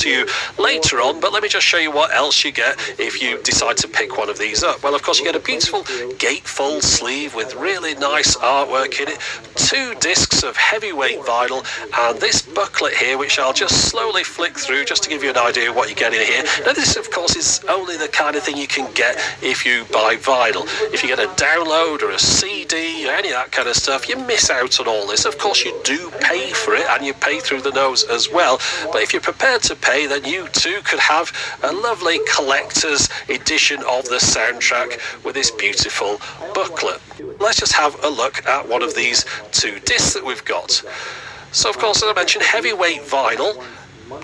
to you later on, but let me just show you what else you get if you decide to pick one of these up. Well, of course, you get a beautiful gatefold sleeve with really nice artwork in it, 2 discs of heavyweight vinyl, and this booklet here, which I'll just slowly flick through just to give you an idea of what you get in here. Now, this, of course, is only the kind of thing you can get if you buy vinyl. If you get a download or a CD or any of that kind of stuff, you miss out on all this. Of course, you do pay for it, and you pay through the nose as well, but if you're prepared to pay, then you too could have a lovely collector's edition of the soundtrack with this beautiful booklet. Let's just have a look at one of these 2 discs that we've got. So, of course, as I mentioned, heavyweight vinyl.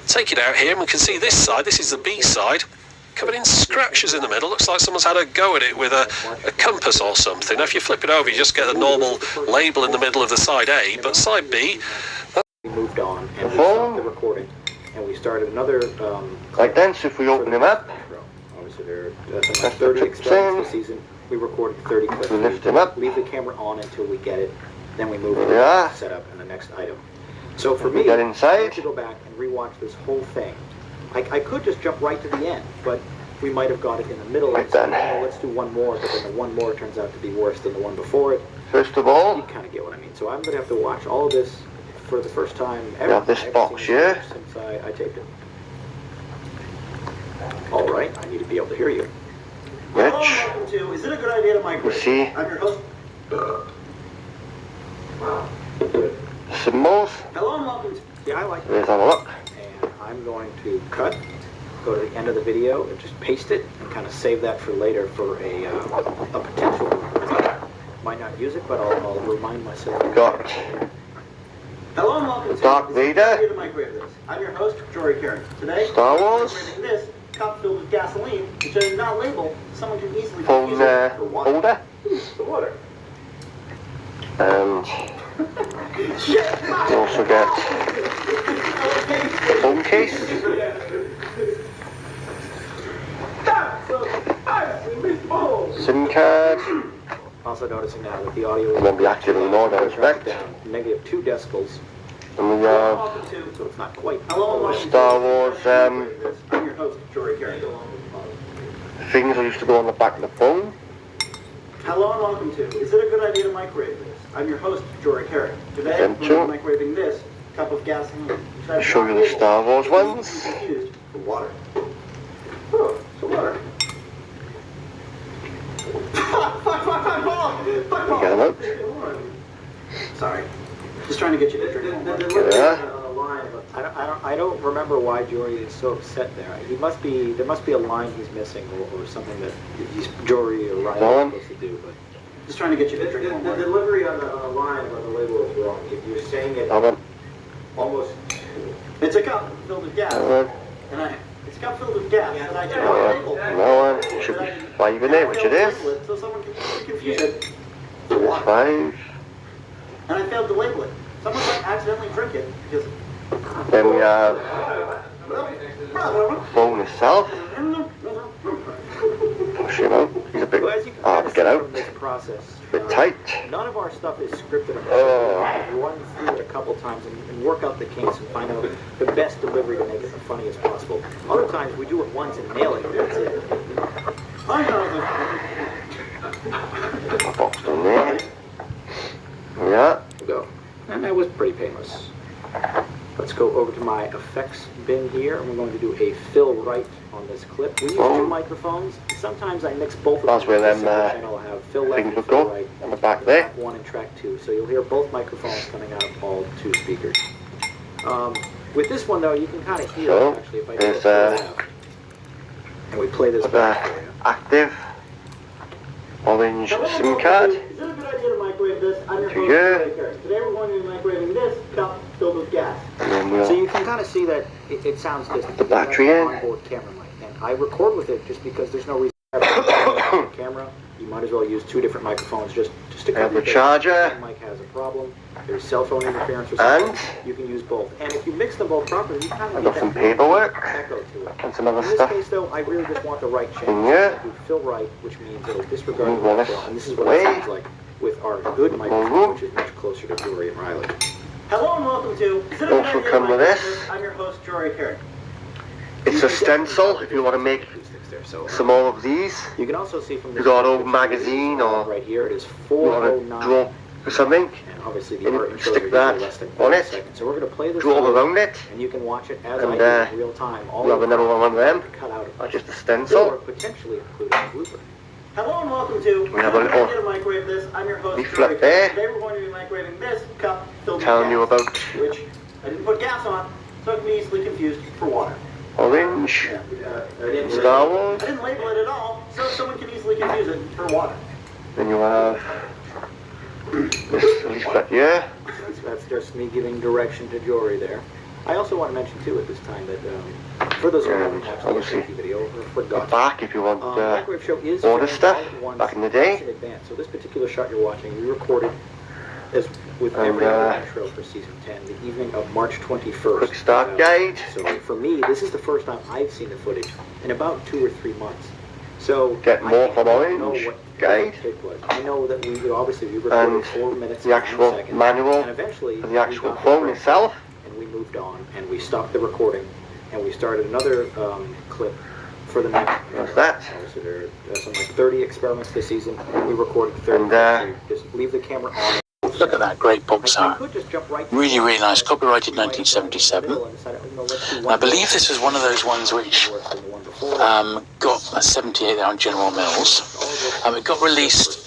Take it out here and we can see this side. This is the B side, covered in scratches in the middle. Looks like someone's had a go at it with a compass or something. Now, if you flip it over, you just get a normal label in the middle of the side A, but side B... We moved on and we stopped the recording, and we started another... Like then, so if we open him up... Obviously, there are something like 30 experiments this season. We recorded 30 clips. We lift him up. Leave the camera on until we get it. Then we move it to set up in the next item. So for me, get I inside. have to go back and rewatch this whole thing. I could just jump right to the end, but we might have got it in the middle. Right then. Let's do one more, but then the one more turns out to be worse than the one before it. First of all, You kind of get what I mean. So I'm going to have to watch all of this for the first time ever. We have this box here. Since I taped it. All right, I need to be able to hear you. which Is it a good idea to migrate? we see I'm your host. symbols. Hello and welcome to... Yeah, I like Let's have a look. And I'm going to cut, go to the end of the video, and just paste it, and kind of save that for later for a potential. Might not use it, but I'll remind myself. Got Hello and welcome to Darth Vader. To Microwave This. I'm your host, Jory Karen. Today, Star Wars. I'm this cup filled with gasoline, which is not labeled. Someone can easily Phone use it for water. holder. For water. And you also get a phone case. SIM card. Also noticing now that the audio It won't be active anymore, I expect. down negative 2 decibels, And we have so it's not quite. Star Wars I'm your host, Jory Karen. things that used to go on the back of the phone. Hello and welcome to Is It a Good Idea to Microwave This? I'm your host, Jory Karen. Today, Them we're two. microwaving this cup of gasoline. I'll show you the Star Wars ones. Used for water. Oh, for water. Get them out. Sorry. Just trying to get you to drink more. Yeah. I don't remember why Jory is so upset there. There must be a line he's missing or something that Jory or Ryan are supposed to do, but just trying to get you to drink more. The delivery on the line on the label is wrong. If you're saying it almost... It's a cup filled with gas. It's a cup filled with gas, and I didn't label. No one should be 5 in it, which it is. So someone can confuse it. It's 5. And I failed to label it. Someone might accidentally drink it because... Then we have phone itself. Push him out. He's a bit hard to get out. A bit tight. None of our stuff is scripted. Oh. We run through it a couple times and work out the kinks and find out the best delivery to make it the funniest possible. Other times we do it once and nail it, and that's it. Box down there. Yeah. Go. And that was pretty painless. Let's go over to my effects bin here, and we're going to do a fill right on this clip. We use 2 microphones. Sometimes I mix both of them. That's where them I'll have fill left things and would fill go right. on the back there. Track 1 and track 2. So you'll hear both microphones coming out of all 2 speakers. With this one though, you can kind of hear it actually if I do it loud. And we play this back for you. Active orange SIM card. Is it a good idea to microwave this? I'm your To host, you. Today we're going to be microwaving this cup filled with gas. And then we'll So you can kind of see that it sounds distant. the battery in. Onboard camera mic, and I record with it just because there's no reason to have a camera. You might as well use 2 different microphones just to cover have the your base. charger. One mic has a problem. There's cell phone interference or And something. You can use both. And if you mix them both properly, you kind I've of got get some that paperwork echo to it. and some other In this stuff. case, though, I really just want the right In channel. here. Do fill right, which means it'll disregard Move the on left this one. And this is what way. it sounds like with our good microphone, which is much closer to Jory and Riley. Hello and welcome to... Also come with this. I'm your host, Jory Karen. It's a stencil if you want to make some more of these. You can also see from You got an old magazine or right here it is you want to 409. draw or something. And obviously and the you art can intros stick are that usually less than on 5 it. seconds. So we're going to play this Draw video, around it. and you can watch it as And, I do in real time. All we'll have another one of them. cut out of Or just a or stencil. potentially including a blooper. Hello and welcome to We have a little How to Microwave This. I'm your host, leaflet Joey. there. Today we're going to be microwaving this cup filled with Telling gas, you about which I didn't put gas on, so it can be easily confused for water. orange, I Star Wars. didn't label it at all, so someone can easily confuse it for water. Then you have this leaflet here. That's just me giving direction to Jory there. I also want to mention too at this time that for those who haven't watched the obviously safety video or The forgot, back if you want Microwave Show is order filmed stuff all at once, back in the day. in advance. So this particular shot you're watching, we recorded as with And, every other intro for season 10, the evening of March 21st. quick start guide. So for me, this is the first time I've seen the footage in about 2 or 3 months. So Get I more don't from know Orange what guide. the take was. I know that we obviously we recorded And 4 minutes the and 9 actual seconds, manual and eventually for the we actual got the phone break, itself. and we moved on and we stopped the recording and we started another clip for the next. What's that? So there are some like 30 experiments this season. We recorded 30. And, so just leave the camera on. Look at that great box I art. could just jump right to Really, the- really nice. Copyrighted 1977. I believe this was one of those ones which got a 78 there on General Mills. It got released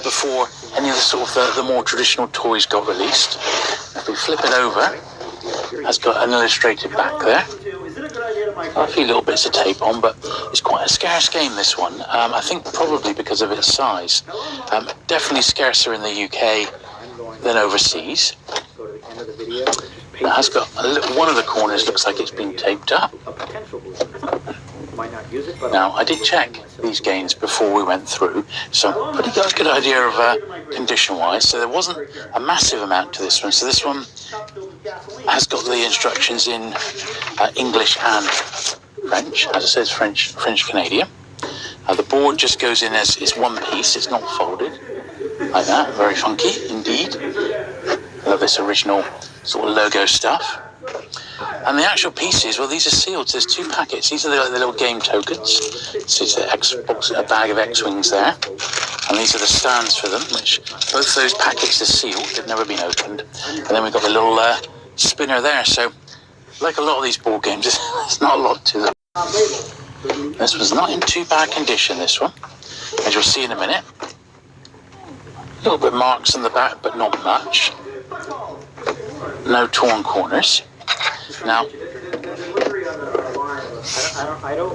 before any of the sort of the more traditional toys got released. If we flip it over, it's got an illustrated back there. Is it a good idea to A microwave? few little bits of tape on, but it's quite a scarce game, this one. I think probably because of its size. Definitely scarcer in the UK than overseas. Go to the end of the video. Just It has got one of the corners looks like it's been taped up. a potential blooper. Might not use it, but Now, I did check these games before we went through, so I pretty got a good idea of condition-wise. So there wasn't a massive amount to this one. So this one Cup filled with gasoline. has got the instructions in English and French. As I said, it's French Canadian. The board just goes in as is one piece. It's not folded like that. Very funky indeed. I love this original sort of logo stuff. And the actual pieces, well, these are sealed. There's 2 packets. These are the little game tokens. So it's a bag of X-Wings there. And these are the stands for them, which both those packets are sealed. They've never been opened. And then we've got the little spinner there. So, like a lot of these board games, there's not a lot to them. This was not in too bad condition, this one, as you'll see in a minute. A little bit of marks on the back, but not much. No torn corners. Now,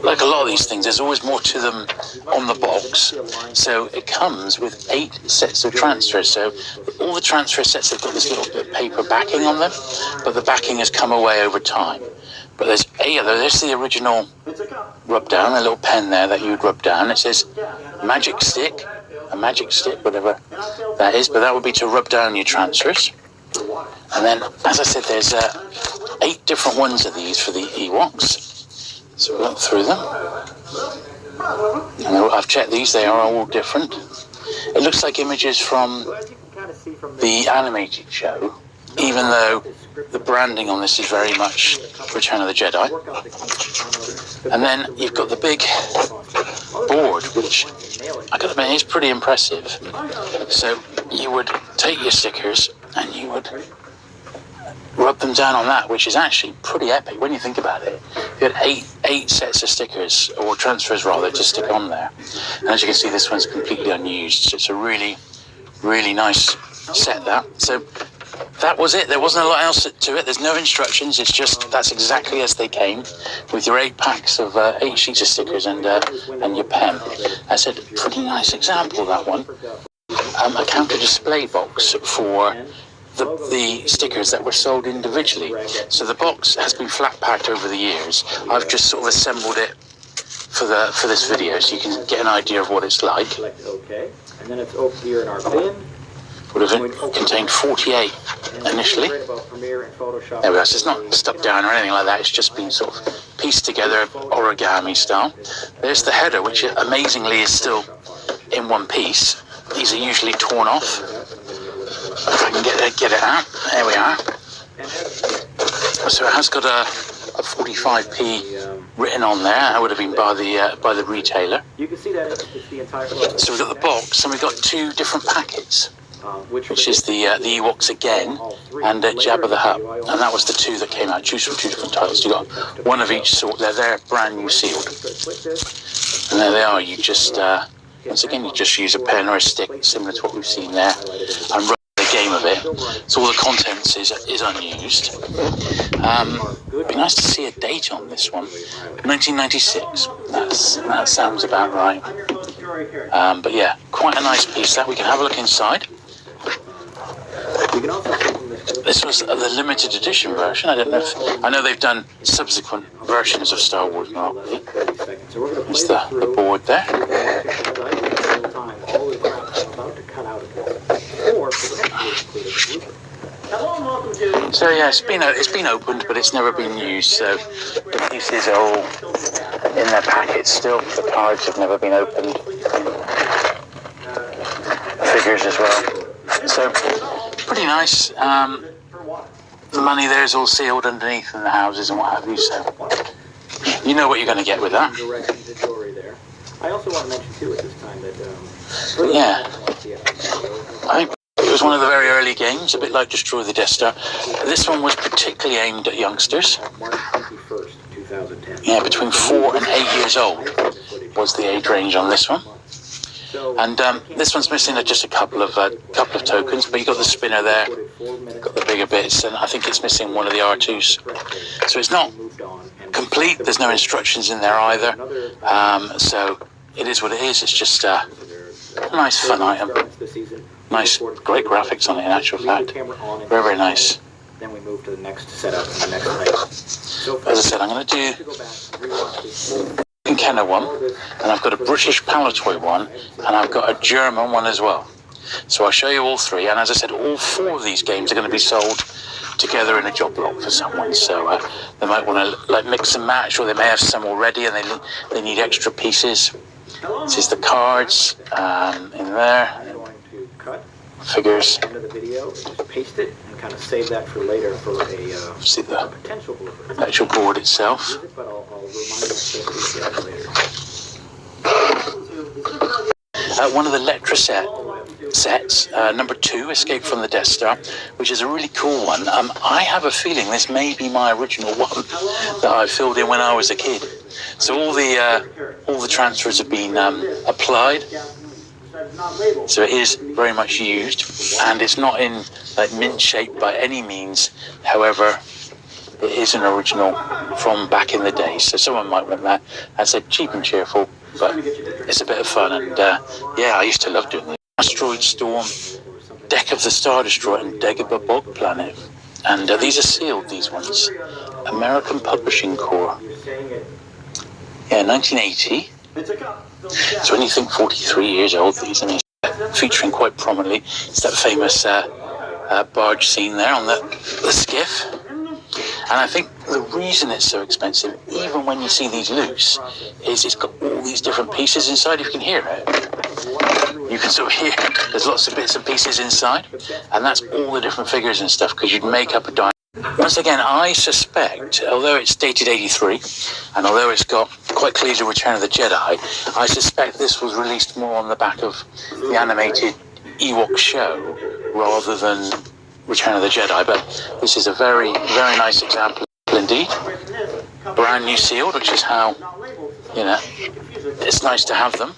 like a lot of these things, there's always more to them on the box. So it comes with 8 sets of transfers. So all the transfer sets have got this little bit of paper backing on them, but the backing has come away over time. But there's the original rub down, a little pen there that you'd rub down. It says magic stick, whatever that is, but that would be to rub down your transfers. And then, as I said, there's 8 different ones of these for the Ewoks. So we went through them. And I've checked these, they are all different. It looks like images from the animated show, even though the branding on this is very much Return of the Jedi. And then you've got the big board, which I gotta admit is pretty impressive. So you would take your stickers and you would rub them down on that, which is actually pretty epic when you think about it. You had eight sets of stickers, or transfers rather, to stick on there. And as you can see, this one's completely unused. So it's a really, really nice set, that. So that was it. There wasn't a lot else to it. There's no instructions. It's just that's exactly as they came, with your 8 packs of 8 sheets of stickers and your pen. I said, pretty nice example, that one. A counter display box for the stickers that were sold individually. So the box has been flat packed over the years. I've just sort of assembled it for this video, so you can get an idea of what it's like. Select OK, and then it's over here in our bin. Would have contained 48 initially. There we go. So it's not stuck down or anything like that. It's just been sort of pieced together origami style. There's the header, which amazingly is still in one piece. These are usually torn off. If I can get it out. There we are. So it has got a 45p written on there. That would have been by the retailer. You can see that it's the entire logo. So we've got the box, and we've got two different packets, which is the Ewoks again, and Jabba the Hutt. And that was the two that came out. Choose from two different titles. You got one of each sort. They're brand new sealed. And there they are. You just, once again, you just use a pen or a stick, similar to what we've seen there, and run the game of it. So all the contents is unused. It'd be nice to see a date on this one. 1996. That sounds about right. But yeah, quite a nice piece that. We can have a look inside. This was the limited edition version. I know they've done subsequent versions of Star Wars Monopoly. There's the board there. So yeah, it's been opened, but it's never been used. So the pieces are all in their packets still. The cards have never been opened. Figures as well. So pretty nice. The money there is all sealed underneath in the houses and what have you. So you know what you're going to get with that. I also want to mention too at this time that yeah, I think it was one of the very early games, a bit like Destroy the Death Star. This one was particularly aimed at youngsters. March 21st, 2010. Yeah, between 4 and 8 years old was the age range on this one. And this one's missing just a couple of tokens, but you got the spinner there, got the bigger bits, and I think it's missing one of the R2s. So it's not complete. There's no instructions in there either. So it is what it is. It's just a nice fun item. Nice, great graphics on it in actual fact. Very, very nice. Then we move to the next setup and the next item. As I said, I'm going to do a Kenner one, and I've got a British Palatoy one, and I've got a German one as well. So I'll show you all three, and as I said, all four of these games are going to be sold together in a job lot for someone. So they might want to mix and match, or they may have some already and they need extra pieces. This is the cards in there. Figures. End of the video, just paste it and kind of save that for later for a See the potential blooper. actual board itself. But I'll remind myself later. One of the Lectra sets, number 2, Escape from the Death Star, which is a really cool one. I have a feeling this may be my original one that I filled in when I was a kid. So all the transfers have been applied. So it is very much used, and it's not in mint shape by any means. However, it is an original from back in the day, so someone might want that. I said cheap and cheerful, but it's a bit of fun, and yeah, I used to love doing it. Asteroid Storm, Deck of the Star Destroyer, and Dagobah Bog Planet, and these are sealed. These ones, American Publishing Corps. Yeah, 1980. So when you think 43 years old, these, I mean, featuring quite prominently, it's that famous barge scene there on the skiff. And I think the reason it's so expensive, even when you see these loose, is it's got all these different pieces inside. If you can hear it, you can sort of hear there's lots of bits and pieces inside, and that's all the different figures and stuff, because you'd make up a dime. Once again, I suspect, although it's dated 83, and although it's got quite clearly Return of the Jedi, I suspect this was released more on the back of the animated Ewok show rather than Return of the Jedi. But this is a very, very nice example indeed. Brand new sealed, which is how, you know, it's nice to have them.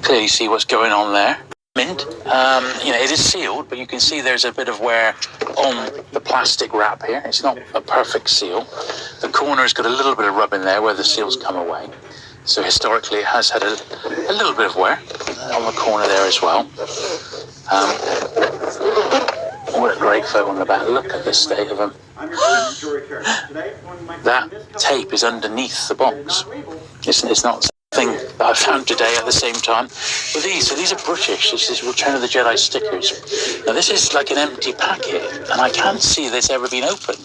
Clearly see what's going on there. Mint, you know, it is sealed, but you can see there's a bit of wear on the plastic wrap here. It's not a perfect seal. The corner's got a little bit of rub in there where the seals come away. So historically it has had a little bit of wear on the corner there as well. What a great photo on the back. Look at the state of them. That tape is underneath the box. It's not something that I found today at the same time. But these are British. This is Return of the Jedi stickers. Now this is like an empty packet, and I can't see this ever been opened.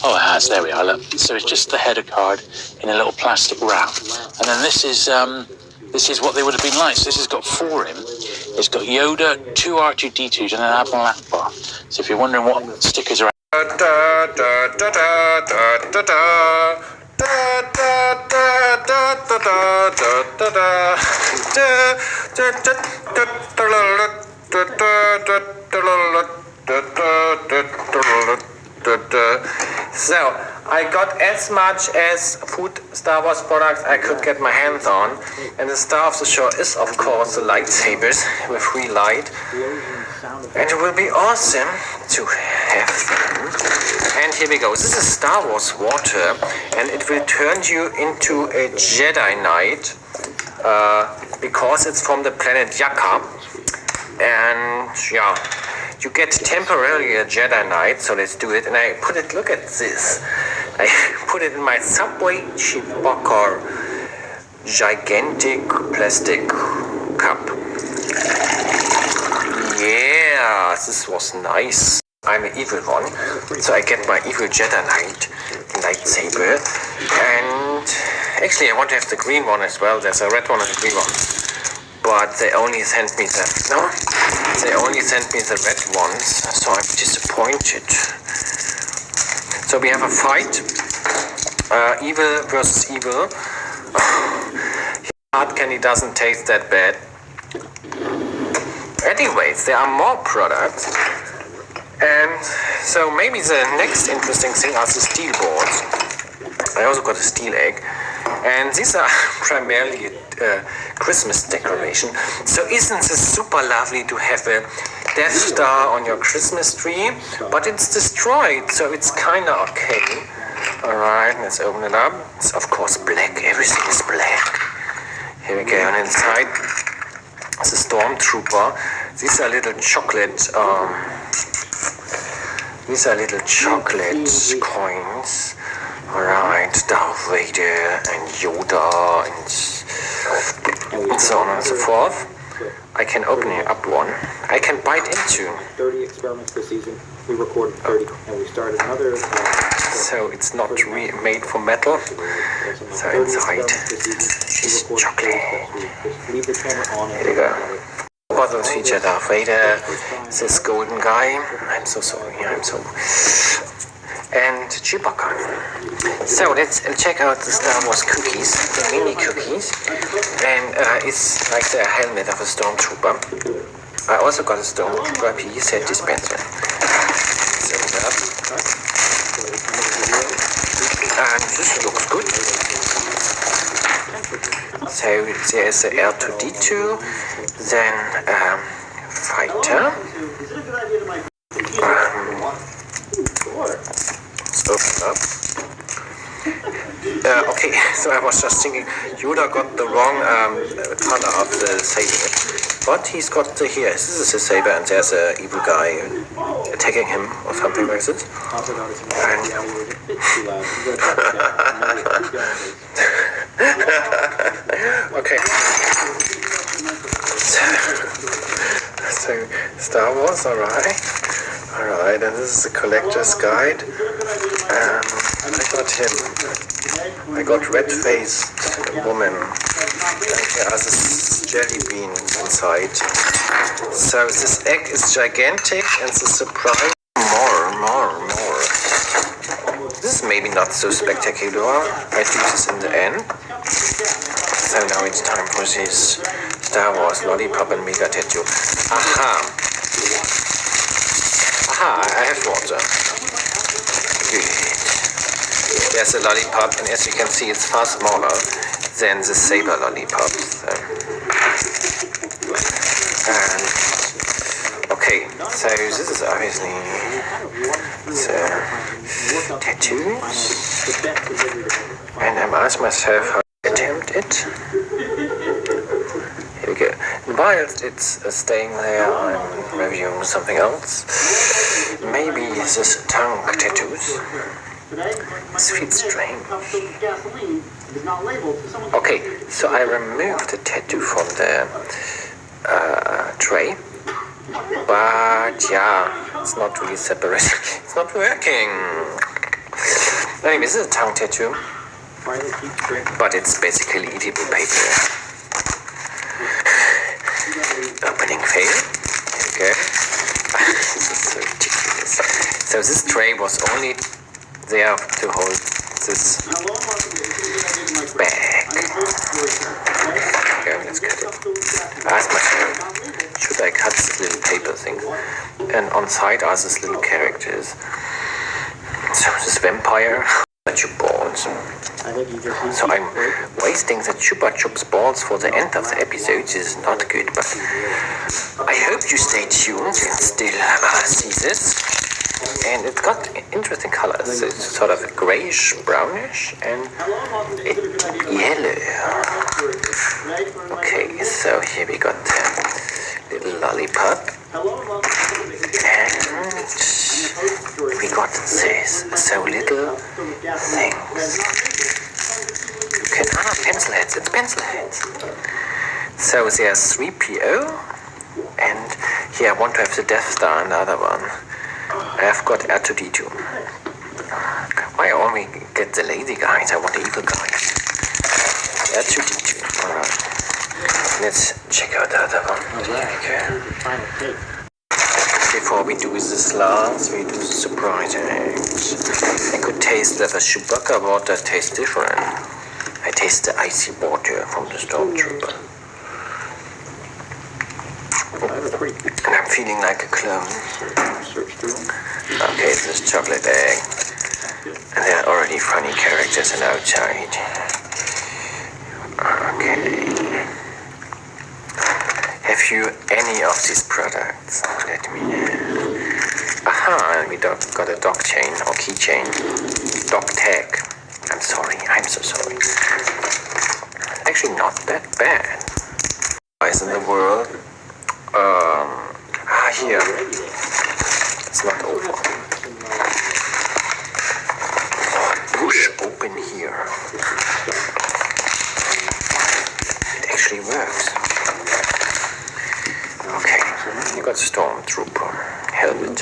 Oh, it has. There we are. Look. So it's just the header card in a little plastic wrap, and then this is what they would have been like. So this has got 4 in. It's got Yoda, 2 R2-D2s, and an Admiral Akbar. So if you're wondering what stickers are So I got as much as food Star Wars products I could get my hands on, and the star of the show is of course the lightsabers with free light, and it will be awesome to have them. And here we go. This is Star Wars water, and it will turn you into a Jedi Knight because it's from the planet Yakka, and yeah. You get temporarily a Jedi Knight, so let's do it. And I put it, look at this. I put it in my Subway Chewbacca gigantic plastic cup. Yeah, this was nice. I'm an evil one, so I get my evil Jedi Knight lightsaber. And actually I want to have the green one as well. There's a red one and a green one. But they only sent me the red ones, so I'm disappointed. So we have a fight, evil versus evil. Hard candy doesn't taste that bad. Anyways, there are more products, and so maybe the next interesting thing are the steel balls. I also got a steel egg. And these are primarily Christmas decoration. So isn't this super lovely to have a Death Star on your Christmas tree? But it's destroyed, so it's kinda okay. Alright, let's open it up. It's of course black, everything is black. Here we go, and inside is a Stormtrooper. These are little chocolate coins. Alright, Darth Vader and Yoda and so on and so forth. I can open up one. I can bite into. 30 experiments this season. We recorded 30, and we started another. So it's not made for metal. So inside is chocolate. Leave the camera on. Here we go. Bottles feature Darth Vader. This golden guy. I'm so sorry. And Chewbacca. So let's check out the Star Wars cookies, the mini cookies, and it's like the helmet of a Stormtrooper. I also got a Stormtrooper piece set dispenser. Let's open it up. And this looks good. So there is a R2-D2, then fighter. Open up. Okay, so I was just thinking Yoda got the wrong color of the saber, but he's got the here. This is a saber, and there's a evil guy attacking him or something like this. And okay. So Star Wars, alright, and this is the collector's guide. I got red-faced woman. There are this jelly bean inside. So this egg is gigantic, and the surprise more. This is maybe not so spectacular. I do this in the end. So now it's time for this Star Wars lollipop and mega tattoo. Aha, I have water. Good. There's a lollipop, and as you can see, it's far smaller than the saber lollipop. So. Okay, so this is obviously tattoos, and I'm asking myself how to attempt it. Here we go. And whilst it's staying there, I'm reviewing something else. Maybe this tongue tattoos. This feels strange. Okay, so I removed the tattoo from the tray, but yeah, it's not really separated. It's not working. Anyway, this is a tongue tattoo, but it's basically eatable paper. Opening fail. Okay. So ridiculous. So this tray was only there to hold this bag. Okay, let's cut it. Ask myself, should I cut this little paper thing? And on side are these little characters. So this vampire, Chupa balls. So I'm wasting the Chupa Chups balls for the end of the episode. This is not good, but I hope you stay tuned and still see this. And it's got interesting colors. It's sort of grayish, brownish, and yellow. Okay, so here we got the little lollipop. And we got this, so little things. Okay, pencil heads, it's pencil heads. So there's 3PO, and here I want to have the Death Star, another one. I've got R2-D2. Why only get the lazy guys? I want the evil guys. R2-D2. Alright. Let's check out the other one. There we go. Before we do this last, we do the surprise eggs. I could taste that the Chewbacca water tastes different. I taste the icy water from the Stormtrooper. And I'm feeling like a clone. Okay, this is chocolate egg. And there are already funny characters on outside. Okay. Have you any of these products? Let me know. Aha, we got a dog chain or keychain. Dog tag. I'm sorry, I'm so sorry. Actually not that bad. Guys in the world. Here. It's not over. Push open here. It actually works. Okay, you got Stormtrooper helmet.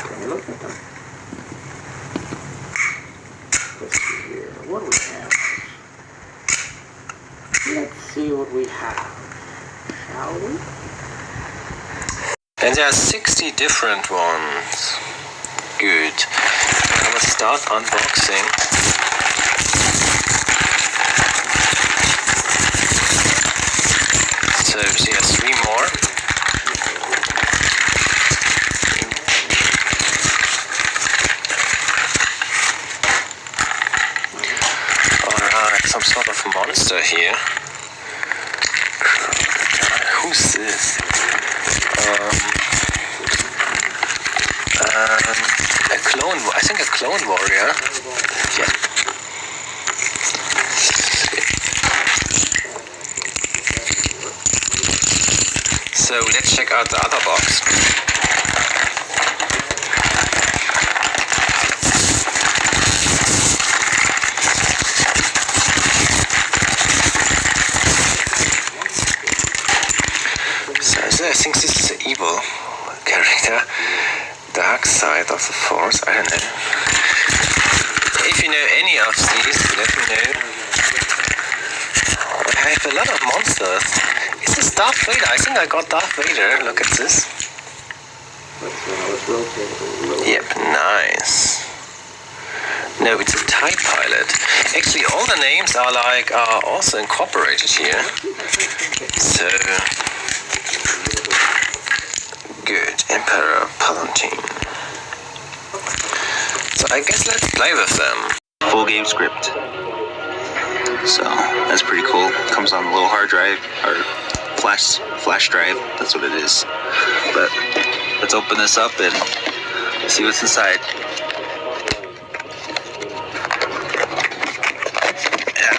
What do we have? Let's see what we have. Shall we? And there are 60 different ones. Good. I will start unboxing. So there are 3 more. Alright, some sort of monster here. Who's this? I think a clone warrior. Yeah. So let's check out the other box. So I think this is the evil character. Dark side of the Force, I don't know. If you know any of these, let me know. I have a lot of monsters. Is this Darth Vader? I think I got Darth Vader. Look at this. Let's rotate it a little. Yep, nice. No, it's a TIE pilot. Actually, all the names are also incorporated here. So good, Emperor Palpatine. So I guess let's play with them. Full game script. So that's pretty cool. Comes on a little hard drive or flash drive. That's what it is. But let's open this up and see what's inside. Yeah,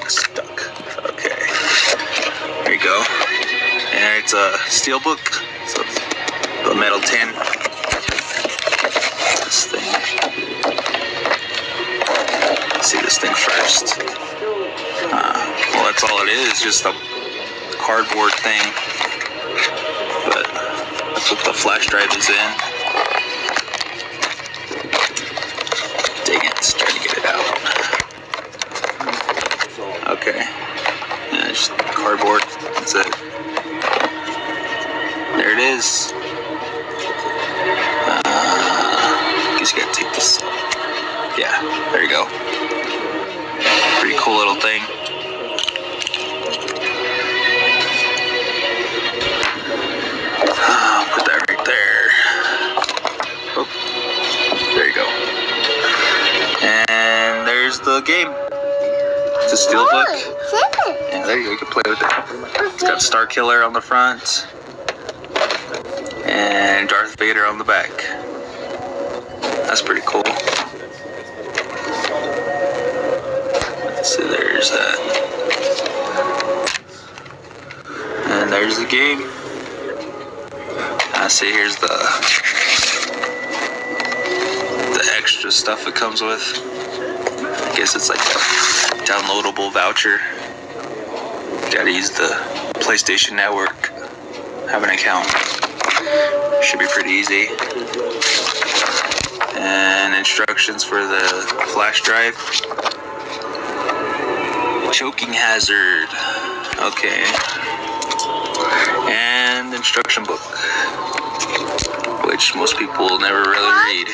stuck. Okay, there you go. And it's a steel book. So the metal tin. This thing. Let's see this thing first. Well, that's all it is, just a cardboard thing. But that's what the flash drive is in. Dang it, let's try to get it out. Okay. Yeah, just cardboard. That's it. There it is. guess you gotta take this. Yeah, there you go. Pretty cool little thing. Put that right there. Oh, there you go. And there's the game. It's a steelbook. And there you go, you can play with it. It's got Star Killer on the front. And Darth Vader on the back. That's pretty cool. So there's that. And there's the game. I see here's the extra stuff it comes with. I guess it's like a downloadable voucher. Gotta use the PlayStation Network. Have an account. Should be pretty easy. And instructions for the flash drive. Choking hazard. Okay. And instruction book, which most people never really read.